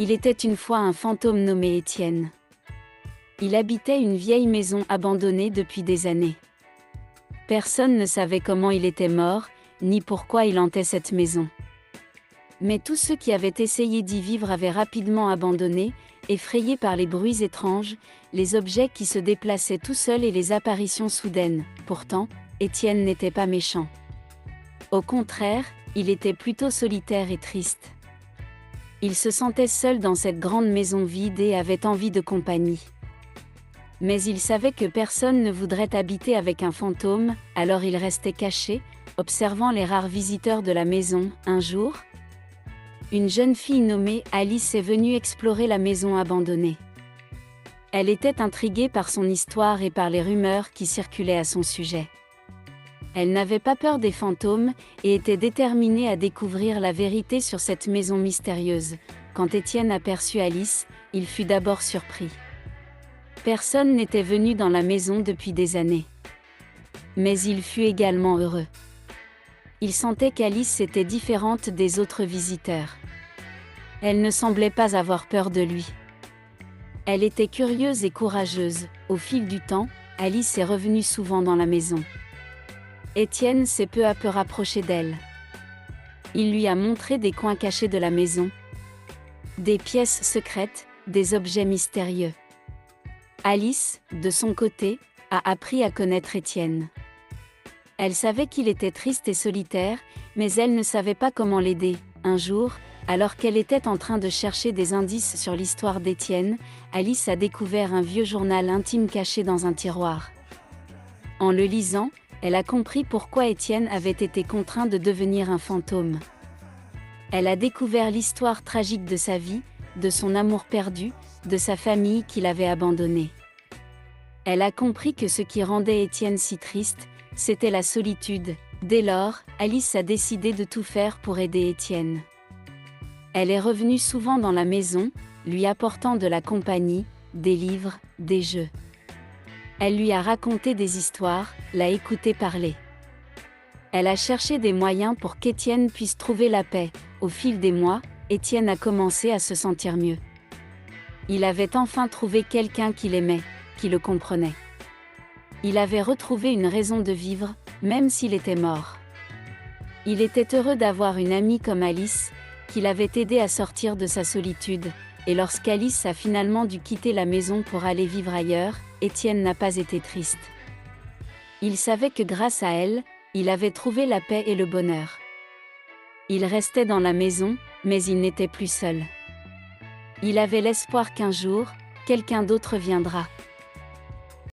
Il était une fois un fantôme nommé Étienne. Il habitait une vieille maison abandonnée depuis des années. Personne ne savait comment il était mort, ni pourquoi il hantait cette maison. Mais tous ceux qui avaient essayé d'y vivre avaient rapidement abandonné, effrayés par les bruits étranges, les objets qui se déplaçaient tout seuls et les apparitions soudaines. Pourtant, Étienne n'était pas méchant. Au contraire, il était plutôt solitaire et triste. Il se sentait seul dans cette grande maison vide et avait envie de compagnie. Mais il savait que personne ne voudrait habiter avec un fantôme, alors il restait caché, observant les rares visiteurs de la maison. Un jour, une jeune fille nommée Alice est venue explorer la maison abandonnée. Elle était intriguée par son histoire et par les rumeurs qui circulaient à son sujet. Elle n'avait pas peur des fantômes, et était déterminée à découvrir la vérité sur cette maison mystérieuse. Quand Étienne aperçut Alice, il fut d'abord surpris. Personne n'était venu dans la maison depuis des années. Mais il fut également heureux. Il sentait qu'Alice était différente des autres visiteurs. Elle ne semblait pas avoir peur de lui. Elle était curieuse et courageuse. Au fil du temps, Alice est revenue souvent dans la maison. Étienne s'est peu à peu rapproché d'elle. Il lui a montré des coins cachés de la maison, des pièces secrètes, des objets mystérieux. Alice, de son côté, a appris à connaître Étienne. Elle savait qu'il était triste et solitaire, mais elle ne savait pas comment l'aider. Un jour, alors qu'elle était en train de chercher des indices sur l'histoire d'Étienne, Alice a découvert un vieux journal intime caché dans un tiroir. En le lisant, elle a compris pourquoi Étienne avait été contraint de devenir un fantôme. Elle a découvert l'histoire tragique de sa vie, de son amour perdu, de sa famille qu'il avait abandonnée. Elle a compris que ce qui rendait Étienne si triste, c'était la solitude. Dès lors, Alice a décidé de tout faire pour aider Étienne. Elle est revenue souvent dans la maison, lui apportant de la compagnie, des livres, des jeux. Elle lui a raconté des histoires, l'a écouté parler. Elle a cherché des moyens pour qu'Étienne puisse trouver la paix. Au fil des mois, Étienne a commencé à se sentir mieux. Il avait enfin trouvé quelqu'un qu'il aimait, qui le comprenait. Il avait retrouvé une raison de vivre, même s'il était mort. Il était heureux d'avoir une amie comme Alice, qui l'avait aidé à sortir de sa solitude, et lorsqu'Alice a finalement dû quitter la maison pour aller vivre ailleurs, Étienne n'a pas été triste. Il savait que grâce à elle, il avait trouvé la paix et le bonheur. Il restait dans la maison, mais il n'était plus seul. Il avait l'espoir qu'un jour, quelqu'un d'autre viendra.